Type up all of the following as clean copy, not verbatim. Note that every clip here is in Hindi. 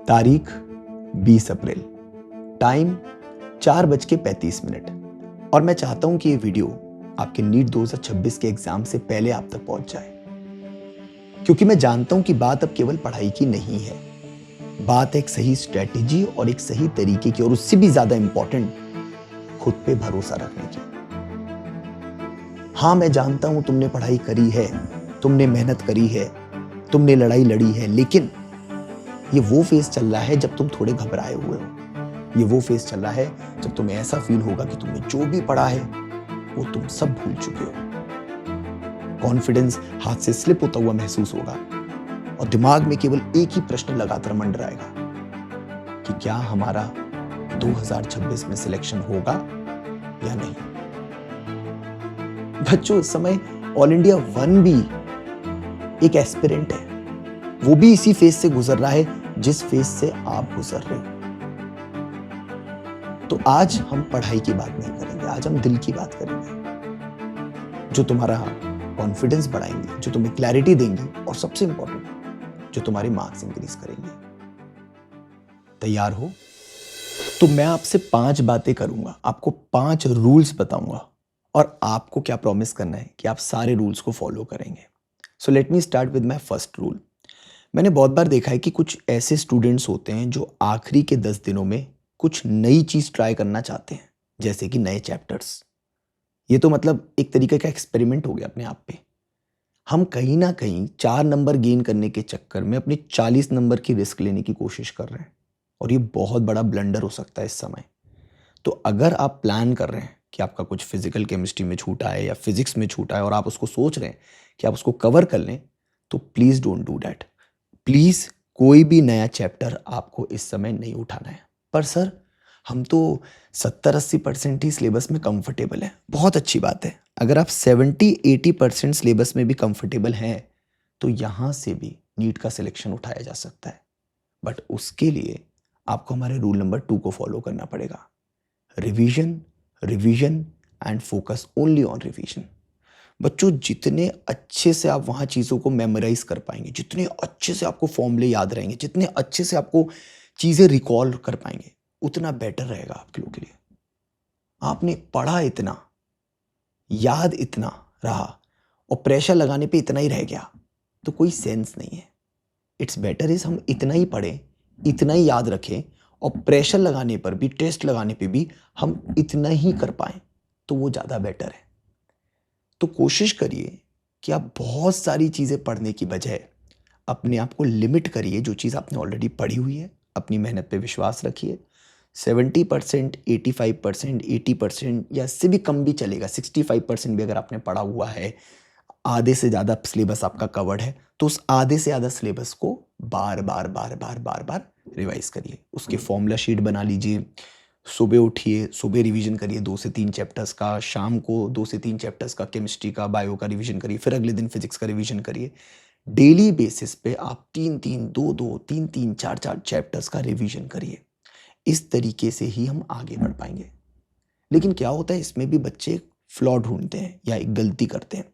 तारीख 20 अप्रैल, टाइम 4:35 और मैं चाहता हूं कि ये वीडियो आपके नीट 2026 के एग्जाम से पहले आप तक पहुंच जाए, क्योंकि मैं जानता हूं कि बात अब केवल पढ़ाई की नहीं है। बात एक सही स्ट्रेटेजी और एक सही तरीके की, और उससे भी ज्यादा इंपॉर्टेंट, खुद पे भरोसा रखने की। हाँ, मैं जानता हूं तुमने पढ़ाई करी है, तुमने मेहनत करी है, तुमने लड़ाई लड़ी है, लेकिन ये वो फेज चल रहा है जब तुम थोड़े घबराए हुए हो। ये वो फेज चल रहा है जब तुम्हें ऐसा फील होगा कि तुमने जो भी पढ़ा है वो तुम सब भूल चुके हो। कॉन्फिडेंस हाथ से स्लिप होता हुआ महसूस होगा और दिमाग में केवल एक ही प्रश्न लगातार मंडराएगा कि क्या हमारा 2026 में सिलेक्शन होगा या नहीं। बच्चों, इस समय ऑल इंडिया 1 भी एक एस्पिरेंट है, वो भी इसी फेज से गुजर रहा है जिस फेज से आप गुजर रहे हो। तो आज हम पढ़ाई की बात नहीं करेंगे, आज हम दिल की बात करेंगे, जो तुम्हारा कॉन्फिडेंस बढ़ाएंगे, जो तुम्हें क्लैरिटी देंगी, और सबसे इंपॉर्टेंट, जो तुम्हारे मार्क्स इंक्रीज करेंगे। तैयार हो? तो मैं आपसे 5 बातें करूंगा, आपको 5 रूल्स बताऊंगा, और आपको क्या प्रॉमिस करना है कि आप सारे रूल्स को फॉलो करेंगे। So let me start with my first rule. मैंने बहुत बार देखा है कि कुछ ऐसे स्टूडेंट्स होते हैं जो आखिरी के 10 दिनों में कुछ नई चीज ट्राई करना चाहते हैं, जैसे कि नए चैप्टर्स। ये तो मतलब एक तरीके का एक्सपेरिमेंट हो गया अपने आप पे। हम कहीं ना कहीं 4 नंबर गेन करने के चक्कर में अपने 40 नंबर की रिस्क लेने की कोशिश कर रहे हैं, और ये बहुत बड़ा ब्लंडर हो सकता है इस समय। तो अगर आप प्लान कर रहे हैं कि आपका कुछ फिजिकल केमिस्ट्री में छूटा है या फिजिक्स में छूटा है, और आप उसको सोच रहे हैं कि आप उसको कवर कर लें, तो please don't do that. Please कोई भी नया चैप्टर आपको इस समय नहीं उठाना है। पर सर, हम तो 70-80% ही सिलेबस में कंफर्टेबल हैं। बहुत अच्छी बात है। अगर आप 70-80% सिलेबस में भी कंफर्टेबल हैं, तो यहां से भी नीट का सिलेक्शन उठाया जा सकता है। बट उसके लिए आपको हमारे रूल नंबर 2 को फॉलो करना पड़ेगा। Revision, revision and focus only on revision. बच्चों, जितने अच्छे से आप वहाँ चीज़ों को मेमोराइज कर पाएंगे, जितने अच्छे से आपको फॉर्मूले याद रहेंगे, जितने अच्छे से आपको चीज़ें रिकॉल कर पाएंगे, उतना बेटर रहेगा आपके लोगों के लिए। आपने पढ़ा इतना, याद इतना रहा, और प्रेशर लगाने पे इतना ही रह गया, तो कोई सेंस नहीं है। इट्स बेटर इज हम इतना ही पढ़ें, इतना ही याद रखें, और प्रेशर लगाने पर भी, टेस्ट लगाने पे भी हम इतना ही कर पाएं, तो वो ज़्यादा बेटर है। तो कोशिश करिए कि आप बहुत सारी चीज़ें पढ़ने की बजाय अपने आप को लिमिट करिए। जो चीज़ आपने ऑलरेडी पढ़ी हुई है, अपनी मेहनत पे विश्वास रखिए। 70%, 85%, 80% या इससे भी कम भी चलेगा। 65% भी अगर आपने पढ़ा हुआ है, आधे से ज़्यादा सिलेबस आपका कवर्ड है, तो उस आधे से ज़्यादा सिलेबस को बार बार बार बार बार बार रिवाइज करिए। उसके फॉर्मूला शीट बना लीजिए। सुबह उठिए, सुबह रिवीजन करिए 2 से 3 चैप्टर्स का, शाम को 2 से 3 चैप्टर्स का केमिस्ट्री का, बायो का रिवीजन करिए, फिर अगले दिन फिजिक्स का रिवीजन करिए। डेली बेसिस पे आप 3-3, 2-2, 3-3, 4-4 चैप्टर्स का रिवीजन करिए। इस तरीके से ही हम आगे बढ़ पाएंगे। लेकिन क्या होता है, इसमें भी बच्चे फ्लॉ ढूंढते हैं या एक गलती करते हैं।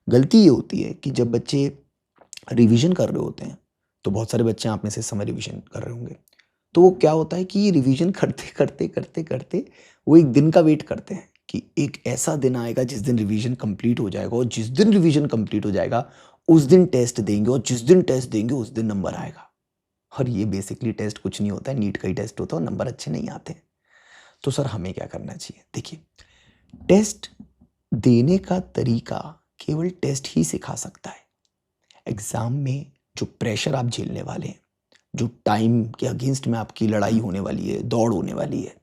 गलती ये होती है कि जब बच्चे रिवीजन कर रहे होते हैं, तो बहुत सारे बच्चे आप में से समय रिवीजन कर रहे होंगे, तो वो क्या होता है कि रिवीजन करते करते करते करते वो एक दिन का वेट करते हैं कि एक ऐसा दिन आएगा जिस दिन रिवीजन कंप्लीट हो जाएगा, और जिस दिन रिवीजन कंप्लीट हो जाएगा उस दिन टेस्ट देंगे, और जिस दिन टेस्ट देंगे उस दिन नंबर आएगा। और ये बेसिकली टेस्ट कुछ नहीं होता है, नीट का ही टेस्ट होता है, और नंबर अच्छे नहीं आते। तो सर, हमें क्या करना चाहिए? देखिए, टेस्ट देने का तरीका केवल टेस्ट ही सिखा सकता है। एग्जाम में जो प्रेशर आप झेलने वाले हैं, जो टाइम के अगेंस्ट में आपकी लड़ाई होने वाली है, दौड़ होने वाली है,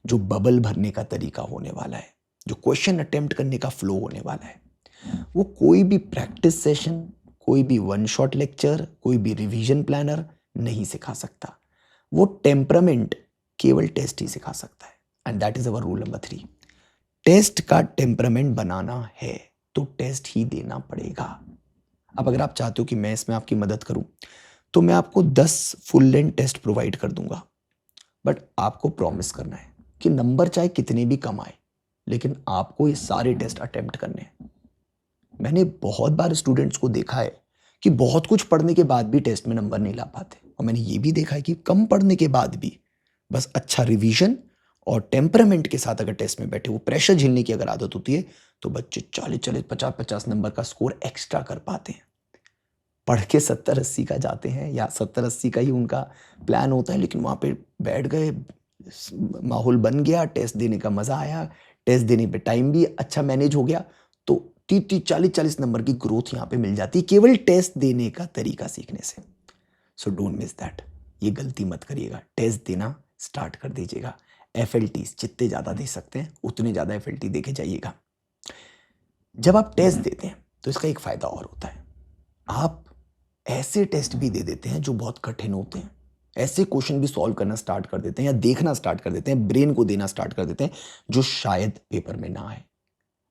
जो बबल भरने का तरीका होने वाला है, जो क्वेश्चन अटेम्प्ट करने का फ्लो होने वाला है, वो कोई भी प्रैक्टिस सेशन, कोई भी वन शॉट लेक्चर, कोई भी रिवीजन प्लानर नहीं सिखा सकता। वो टेम्परामेंट केवल टेस्ट ही सिखा सकता है। And that is our rule number 3। Test का टेम्परामेंट बनाना है तो टेस्ट ही देना पड़ेगा। अब अगर आप चाहते हो कि मैं इसमें आपकी मदद करूं, तो मैं आपको 10 फुल लेंथ टेस्ट प्रोवाइड कर दूंगा। बट आपको प्रॉमिस करना है कि नंबर चाहे कितने भी कम आए, लेकिन आपको ये सारे टेस्ट अटेम्प्ट करने हैं। मैंने बहुत बार स्टूडेंट्स को देखा है कि बहुत कुछ पढ़ने के बाद भी टेस्ट में नंबर नहीं ला पाते। और मैंने ये भी देखा है कि कम पढ़ने के बाद भी बस अच्छा रिवीजन और टेम्परामेंट के साथ अगर टेस्ट में बैठे, वो प्रेशर झेलने की अगर आदत होती है, तो बच्चे 40-40, 50-50 नंबर का स्कोर एक्स्ट्रा कर पाते हैं। पढ़ के 70-80 का जाते हैं या 70-80 का ही उनका प्लान होता है, लेकिन वहाँ पे बैठ गए, माहौल बन गया, टेस्ट देने का मज़ा आया, टेस्ट देने पे टाइम भी अच्छा मैनेज हो गया, तो 30-30, 40-40 नंबर की ग्रोथ यहाँ पे मिल जाती है केवल टेस्ट देने का तरीका सीखने से। सो डोंट मिस दैट, ये गलती मत करिएगा, टेस्ट देना स्टार्ट कर दीजिएगा। FLTs जितने ज़्यादा दे सकते हैं उतने ज़्यादा FLT दे के जाइएगा। जब आप टेस्ट देते हैं तो इसका एक फ़ायदा और होता है, आप ऐसे टेस्ट भी दे देते हैं जो बहुत कठिन होते हैं, ऐसे क्वेश्चन भी सॉल्व करना स्टार्ट कर देते हैं या देखना स्टार्ट कर देते हैं, ब्रेन को देना स्टार्ट कर देते हैं जो शायद पेपर में ना आए।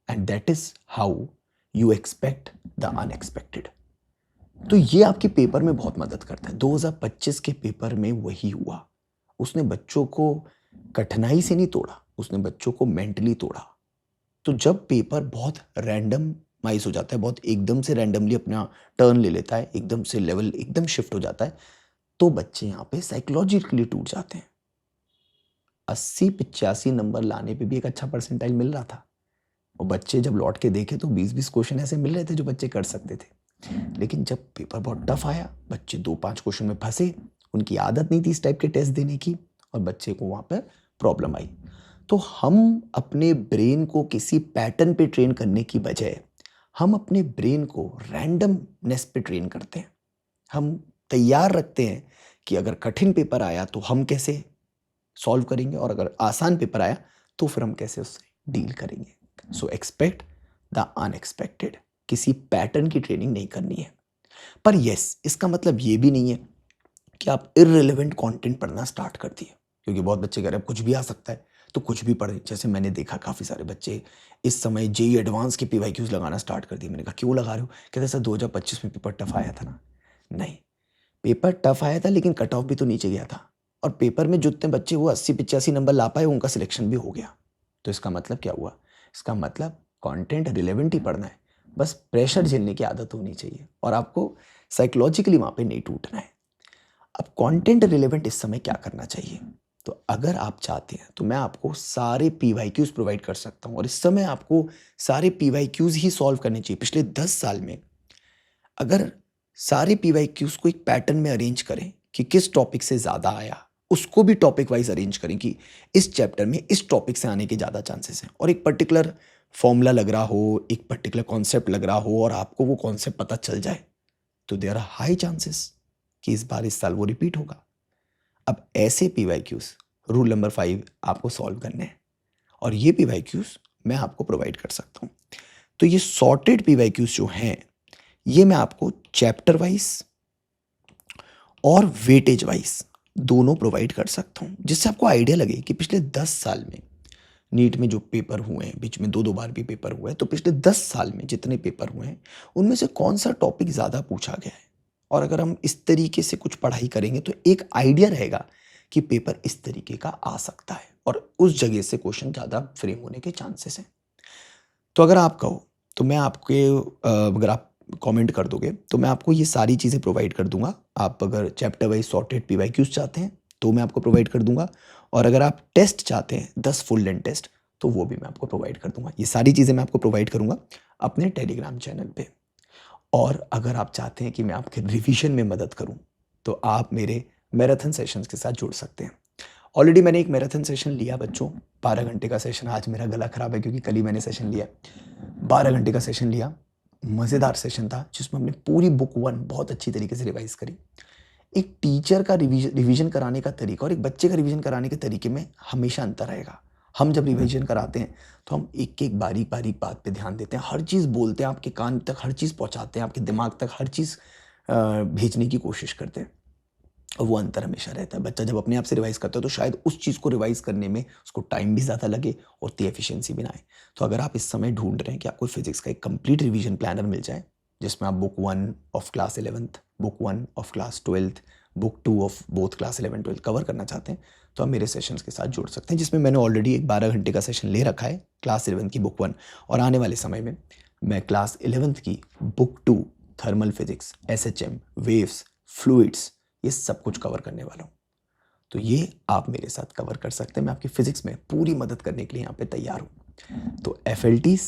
And that is how you expect the unexpected. तो ये आपके पेपर में बहुत मदद करता है। 2025 के पेपर में वही हुआ, उसने बच्चों को कठिनाई से नहीं तोड़ा, उसने बच्चों को मेंटली तोड़ा। तो जब पेपर बहुत रैंडमाइज हो जाता है, बहुत एकदम से रैंडमली अपना टर्न ले लेता है, एकदम से लेवल एकदम शिफ्ट हो जाता है, तो बच्चे यहाँ पे साइकोलॉजिकली टूट जाते हैं। 80-85 नंबर लाने पे भी एक अच्छा परसेंटाइल मिल रहा था, और बच्चे जब लौट के देखे तो 20-20 क्वेश्चन ऐसे मिल रहे थे जो बच्चे कर सकते थे। लेकिन जब पेपर बहुत टफ आया, बच्चे 2-5 क्वेश्चन में फंसे, उनकी आदत नहीं थी इस टाइप के टेस्ट देने की, और बच्चे को वहाँ पर प्रॉब्लम आई। तो हम अपने ब्रेन को किसी पैटर्न पे ट्रेन करने की बजाय हम अपने ब्रेन को रैंडमनेस पे ट्रेन करते हैं। हम तैयार रखते हैं कि अगर कठिन पेपर आया तो हम कैसे सॉल्व करेंगे, और अगर आसान पेपर आया तो फिर हम कैसे उससे डील करेंगे। सो एक्सपेक्ट द अनएक्सपेक्टेड, किसी पैटर्न की ट्रेनिंग नहीं करनी है। पर यस, इसका मतलब ये भी नहीं है कि आप इररिलेवेंट कंटेंट पढ़ना स्टार्ट कर दिए, क्योंकि बहुत बच्चे कह रहे हैं कुछ भी आ सकता है तो कुछ भी पढ़े। जैसे मैंने देखा काफ़ी सारे बच्चे इस समय JEE एडवांस के PYQs लगाना स्टार्ट कर दिए। मैंने कहा क्यों लगा रहे हो? कहते सर 2025 में पेपर टफ आया था ना। नहीं, पेपर टफ आया था लेकिन कट ऑफ भी तो नीचे गया था, और पेपर में जितने बच्चे वो 80-85 नंबर ला पाए उनका सिलेक्शन भी हो गया। तो इसका मतलब क्या हुआ? इसका मतलब कंटेंट रिलेवेंट ही पढ़ना है, बस प्रेशर झेलने की आदत होनी चाहिए और आपको साइकोलॉजिकली वहाँ पे नहीं टूटना है। अब कंटेंट रिलेवेंट इस समय क्या करना चाहिए? तो अगर आप चाहते हैं तो मैं आपको सारे PYQs प्रोवाइड कर सकता हूँ, और इस समय आपको सारे PYQs ही सॉल्व करने चाहिए। पिछले 10 साल में अगर सारे PYQs को एक पैटर्न में अरेंज करें कि किस टॉपिक से ज़्यादा आया, उसको भी टॉपिक वाइज अरेंज करें कि इस चैप्टर में इस टॉपिक से आने के ज़्यादा चांसेस हैं, और एक पर्टिकुलर फॉर्मूला लग रहा हो, एक पर्टिकुलर कॉन्सेप्ट लग रहा हो और आपको वो कॉन्सेप्ट पता चल जाए, तो देयर आर हाई चांसेस कि इस साल वो रिपीट होगा। अब ऐसे PYQs रूल नंबर 5 आपको सॉल्व करने हैं, और ये PYQs मैं आपको प्रोवाइड कर सकता हूँ। तो ये सॉर्टेड PYQs जो हैं, ये मैं आपको चैप्टर वाइज और वेटेज वाइज दोनों प्रोवाइड कर सकता हूँ, जिससे आपको आइडिया लगे कि पिछले 10 साल में नीट में जो पेपर हुए हैं, बीच में 2-2 बार भी पेपर हुए हैं, तो पिछले 10 साल में जितने पेपर हुए हैं उनमें से कौन सा टॉपिक ज़्यादा पूछा गया है। और अगर हम इस तरीके से कुछ पढ़ाई करेंगे तो एक आइडिया रहेगा कि पेपर इस तरीके का आ सकता है, और उस जगह से क्वेश्चन ज़्यादा फ्रेम होने के चांसेस हैं। तो अगर आप कहो तो मैं आपके अगर आप कमेंट कर दोगे तो मैं आपको ये सारी चीज़ें प्रोवाइड कर दूंगा। आप अगर चैप्टर वाइज सॉर्टेड PYQs चाहते हैं तो मैं आपको प्रोवाइड कर दूंगा, और अगर आप टेस्ट चाहते हैं 10 फुल लेंथ टेस्ट तो वो भी मैं आपको प्रोवाइड कर दूंगा। ये सारी चीज़ें मैं आपको प्रोवाइड करूंगा अपने टेलीग्राम चैनल पे। और अगर आप चाहते हैं कि मैं आपके रिवीजन में मदद करूं तो आप मेरे मैराथन सेशंस के साथ जुड़ सकते हैं। ऑलरेडी मैंने एक मैराथन सेशन लिया बच्चों, 12 घंटे का सेशन। आज मेरा गला खराब है क्योंकि कल ही मैंने सेशन लिया। 12 घंटे का सेशन लिया, मज़ेदार सेशन था जिसमें हमने पूरी बुक 1 बहुत अच्छी तरीके से रिवाइज करी। एक टीचर का रिवीजन कराने का तरीका और एक बच्चे का रिवीजन कराने के तरीके में हमेशा अंतर आएगा। हम जब रिवीजन कराते हैं तो हम एक एक बारीक बारीक बात पे ध्यान देते हैं, हर चीज़ बोलते हैं, आपके कान तक हर चीज़ पहुंचाते हैं, आपके दिमाग तक हर चीज़ भेजने की कोशिश करते हैं, और वो अंतर हमेशा रहता है। बच्चा जब अपने आप से रिवाइज करता है तो शायद उस चीज़ को रिवाइज करने में उसको टाइम भी ज़्यादा लगे और उतनी एफिशिएंसी भी ना आए। तो अगर आप इस समय ढूंढ रहे हैं कि आपको फिजिक्स का एक कंप्लीट रिवीजन प्लानर मिल जाए जिसमें आप book 1 of class 11th, book 1 of class 12th, book 2 of both class 11-12 cover करना चाहते हैं, तो आप मेरे सेशंस के साथ जुड़ सकते हैं, जिसमें मैंने ऑलरेडी एक 12 घंटे का सेशन ले रखा है क्लास 11 की बुक 1, और आने वाले समय में मैं क्लास 11th की book 2 thermal physics, SHM, waves, fluids, ये सब कुछ कवर करने वाला हूँ। तो ये आप मेरे साथ कवर कर सकते हैं। मैं आपकी फिजिक्स में पूरी मदद करने के लिए यहाँ पे तैयार हूँ। तो FLTs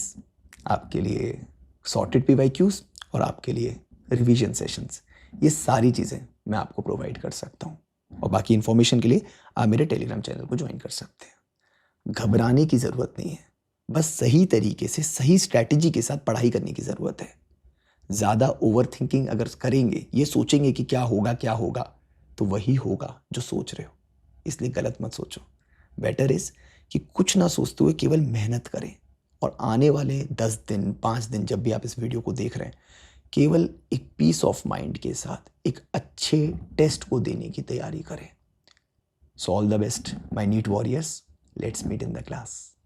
आपके लिए, सॉर्टेड PYQs और आपके लिए रिवीजन सेशंस, ये सारी चीज़ें मैं आपको प्रोवाइड कर सकता हूँ। और बाकी इन्फॉर्मेशन के लिए आप मेरे टेलीग्राम चैनल को ज्वाइन कर सकते हैं। घबराने की ज़रूरत नहीं है, बस सही तरीके से सही स्ट्रैटेजी के साथ पढ़ाई करने की ज़रूरत है। ज़्यादा ओवर थिंकिंग अगर करेंगे, ये सोचेंगे कि क्या होगा, तो वही होगा जो सोच रहे हो। इसलिए गलत मत सोचो। बेटर इज़ कि कुछ ना सोचते हुए केवल मेहनत करें और आने वाले 10 दिन 5 दिन जब भी आप इस वीडियो को देख रहे हैं, केवल एक पीस ऑफ माइंड के साथ एक अच्छे टेस्ट को देने की तैयारी करें। So all the best my NEET warriors, let's meet in the class.